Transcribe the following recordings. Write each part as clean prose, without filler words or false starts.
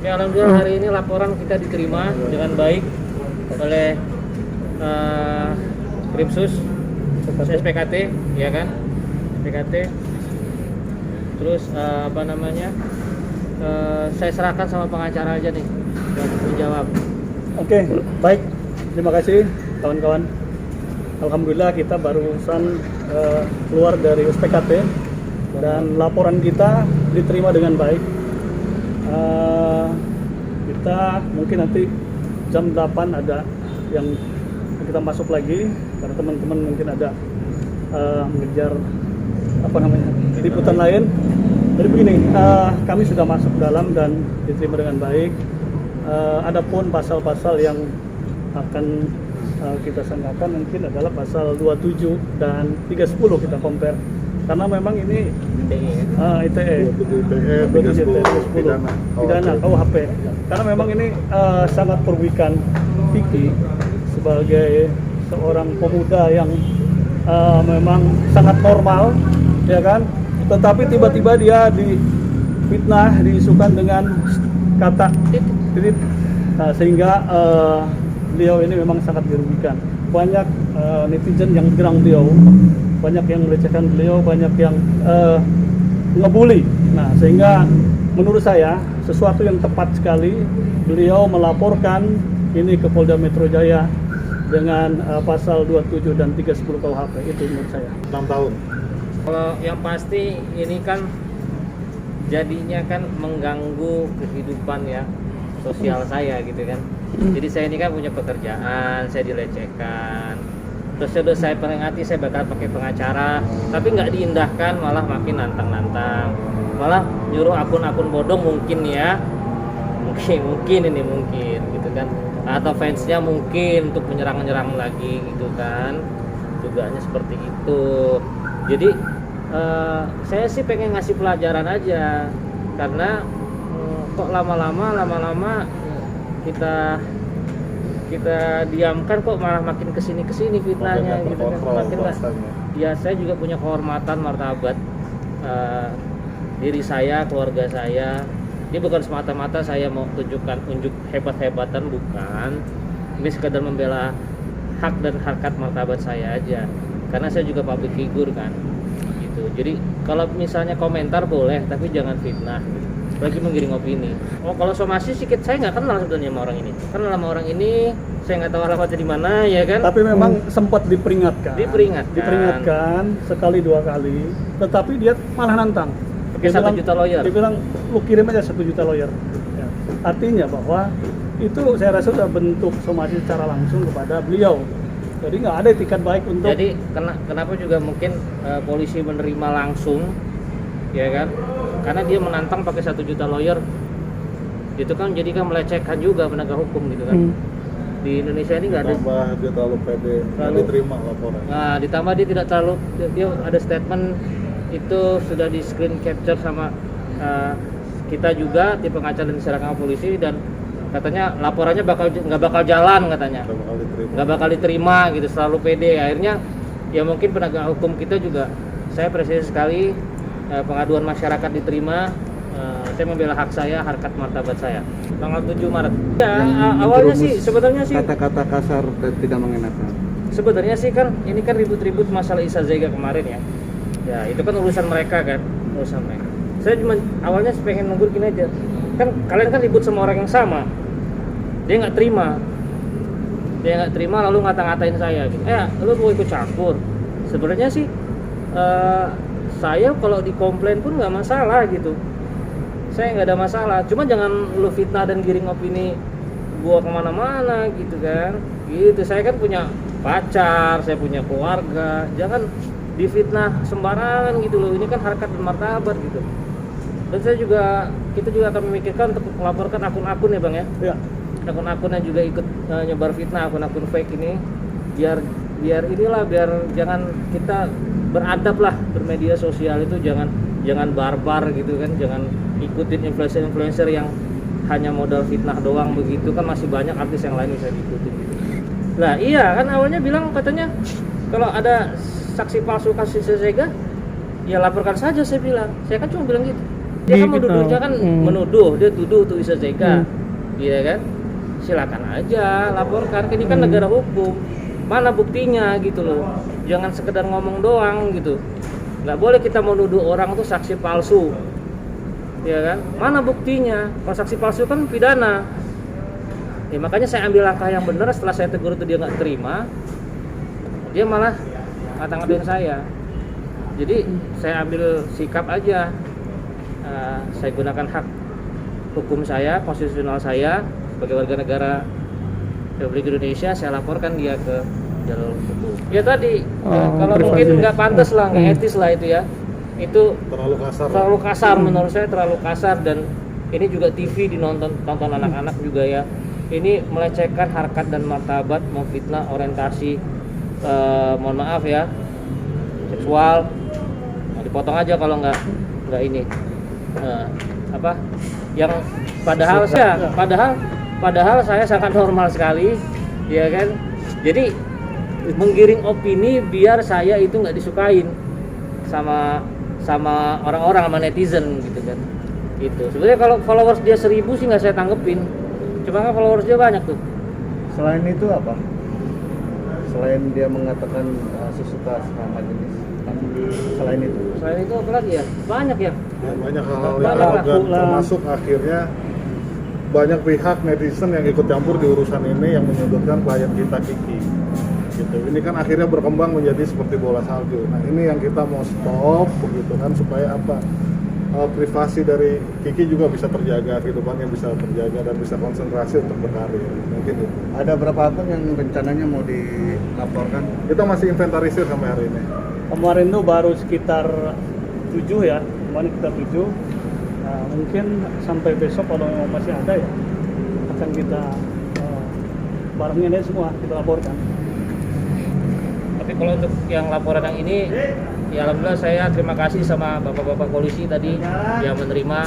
Ya, alhamdulillah hari ini laporan kita diterima dengan baik oleh Krimsus SPKT, ya kan? SPKT. Terus saya serahkan sama pengacara aja nih untuk menjawab. Oke, baik. Terima kasih kawan-kawan. Alhamdulillah kita barusan keluar dari SPKT dan laporan kita diterima dengan baik. Kita mungkin nanti jam 8 ada yang kita masuk lagi karena teman-teman mungkin ada mengejar liputan lain. Jadi begini, kami sudah masuk dalam dan diterima dengan baik. Adapun pasal-pasal yang akan kita sangkakan mungkin adalah pasal 27 dan 310 kita compare. Karena memang ini ITE 27 ITE 310 pidana KUHP. Karena memang ini sangat merugikan Vicky sebagai seorang pemuda yang memang sangat normal, ya kan? Tetapi tiba-tiba dia difitnah, diisukan dengan kata titit, sehingga beliau ini memang sangat dirugikan. Banyak netizen yang gerang beliau, banyak yang melecehkan beliau, banyak yang ngebully. Nah, sehingga menurut saya sesuatu yang tepat sekali beliau melaporkan ini ke Polda Metro Jaya dengan pasal 27 dan 310 KUHP. Itu menurut saya. 6 tahun. Kalau yang pasti ini kan jadinya kan mengganggu kehidupan ya sosial saya gitu kan. Jadi saya ini kan punya pekerjaan, saya dilecehkan. Terus sudah saya peringati, saya bakal pakai pengacara, tapi nggak diindahkan, malah makin nantang-nantang, malah nyuruh akun-akun bodong mungkin ya, mungkin ini mungkin gitu kan, atau fansnya mungkin untuk menyerang lagi gitu kan, dugaannya seperti itu. Jadi saya sih pengen ngasih pelajaran aja, karena kok lama-lama kita diamkan kok malah makin kesini fitnahnya gitu kan, makin lah. Ya saya juga punya kehormatan, martabat diri saya, keluarga saya. Ini bukan semata-mata saya mau unjuk hebat-hebatan, bukan. Ini sekedar membela hak dan harkat martabat saya aja, karena saya juga public figure kan gitu. Jadi kalau misalnya komentar boleh, tapi jangan fitnah gitu, lagi menggiring opini. Oh, kalau somasi sedikit saya nggak kenal sebenarnya sama orang ini. Kenal sama orang ini, saya nggak tahu alamatnya di mana, ya kan? Tapi memang sempat diperingatkan sekali dua kali, tetapi dia malah nantang. Pakai 1 juta lawyer. Dia bilang, lu kirim aja 1 juta lawyer. Ya. Artinya bahwa itu saya rasa sudah bentuk somasi secara langsung kepada beliau. Jadi nggak ada etikat baik untuk. Jadi kenapa juga mungkin polisi menerima langsung, ya kan? Karena dia menantang pakai 1 juta lawyer, itu kan jadi kan melecehkan juga penegak hukum gitu kan. Di Indonesia ini nggak ada. Ditambah dia terlalu pede, nggak diterima laporan. Nah, ditambah dia tidak terlalu, dia ada statement itu sudah di screen capture sama kita juga, tim pengacara dan diserahkan ke polisi, dan katanya laporannya nggak bakal jalan katanya, nggak bakal diterima gitu, selalu pede. Akhirnya ya mungkin penegak hukum kita juga, saya apresiasi sekali. Pengaduan masyarakat diterima, saya membela hak saya, harkat martabat saya. Tanggal 7 Maret. Ya, awalnya sih sebenarnya sih kata-kata kasar dan tidak mengenakan. Sebenarnya sih kan ini kan ribut-ribut masalah Isa Zega kemarin ya. Ya, itu kan urusan mereka kan, urusan mereka. Saya cuma awalnya pengen nunggu gini aja. Kan kalian kan ribut sama orang yang sama. Dia nggak terima lalu ngata-ngatain saya gitu. Lu mau ikut campur. Sebenarnya sih saya kalau dikomplain pun nggak masalah gitu, saya nggak ada masalah, cuma jangan lu fitnah dan giring opini gua kemana-mana gitu kan, gitu. Saya kan punya pacar, saya punya keluarga, jangan difitnah sembarangan gitu loh. Ini kan harkat dan martabat gitu. Dan kita juga akan memikirkan untuk melaporkan akun-akun ya bang ya, akun-akun yang juga ikut nyebar fitnah, akun-akun fake ini, biar jangan kita beradab lah bermedia sosial itu, jangan barbar gitu kan, jangan ikutin influencer yang hanya modal fitnah doang begitu kan, masih banyak artis yang lain bisa diikutin gitu. Nah iya kan awalnya bilang katanya kalau ada saksi palsu kasus Zega ya laporkan saja, saya bilang, saya kan cuma bilang gitu. Dia kan Gitu. menuduhnya kan menuduh, dia tuduh tuh Isa Zeka, iya kan? Silakan aja laporkan, ini kan negara hukum. Mana buktinya gitu loh? Jangan sekedar ngomong doang gitu. Nggak boleh kita menuduh orang tuh saksi palsu, ya kan? Mana buktinya? Kalau saksi palsu kan pidana. Ya makanya saya ambil langkah yang benar. Setelah saya tegur itu dia nggak terima, dia malah ngata-ngatain saya. Jadi saya ambil sikap aja. Saya gunakan hak hukum saya, konstitusional saya sebagai warga negara Republik Indonesia, saya laporkan dia ke jalur hukum. Ya tadi, kalau mungkin nggak pantas lah, nggak etis lah itu ya. Itu terlalu kasar menurut saya, terlalu kasar. Dan ini juga TV tonton anak-anak juga ya. Ini melecehkan harkat dan martabat, memfitnah orientasi, mohon maaf ya, seksual. Nah, dipotong aja kalau nggak ini. Yang padahal saya sangat normal sekali, ya kan. Jadi menggiring opini biar saya itu nggak disukain sama orang-orang, sama netizen gitu kan. Itu sebenarnya kalau followers dia 1000 sih nggak saya tanggepin, cuma kan followers dia banyak tuh. Selain itu apa? Selain dia mengatakan sesuka sama jenis, selain itu apa lagi ya? Banyak ya. Banyak hal-hal yang Banyak lah. arogan, termasuk akhirnya banyak pihak netizen yang ikut campur di urusan ini yang menyudutkan klien kita Kiki. Gitu. Ini kan akhirnya berkembang menjadi seperti bola salju. Nah ini yang kita mau stop begitu kan, supaya apa? Privasi dari Kiki juga bisa terjaga, kehidupannya bisa terjaga dan bisa konsentrasi untuk berkarir. Mungkin itu. ada berapa akun yang rencananya mau dilaporkan? Kita masih inventarisir sampai hari ini. Kemarin tuh baru sekitar 7 ya, kemarin kita 7. Nah, mungkin sampai besok kalau masih ada ya akan kita barangnya deh semua kita laporkan. Tapi kalau untuk yang laporan yang ini, ya alhamdulillah saya terima kasih sama bapak-bapak polisi tadi yang menerima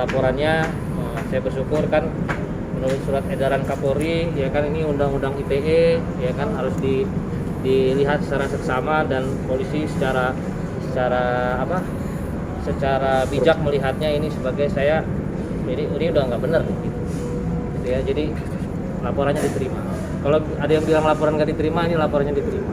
laporannya. Saya bersyukur kan menurut surat edaran Kapolri, ya kan ini undang-undang ITE, ya kan harus dilihat secara seksama, dan polisi secara bijak melihatnya ini sebagai ini udah nggak benar gitu ya. Jadi laporannya diterima. Kalau ada yang bilang laporan nggak diterima, ini laporannya diterima.